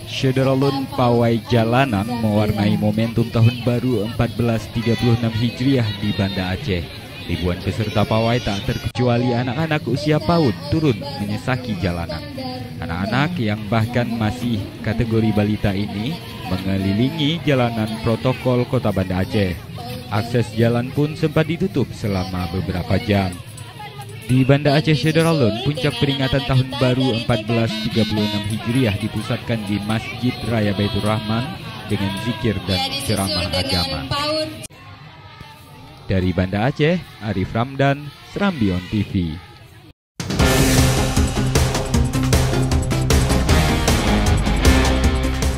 Syederalun pawai jalanan mewarnai momentum tahun baru 1436 Hijriah di Banda Aceh. Ribuan peserta pawai tak terkecuali anak-anak usia PAUD turun menyesaki jalanan. Anak-anak yang bahkan masih kategori balita ini mengelilingi jalanan protokol Kota Banda Aceh. Akses jalan pun sempat ditutup selama beberapa jam. Di Banda Aceh Syederalun, puncak peringatan Tahun Baru 1436 Hijriah dipusatkan di Masjid Raya Baitur Rahman dengan zikir dan ceramah agama. Dari Banda Aceh, Arif Ramdan, Serambi On TV.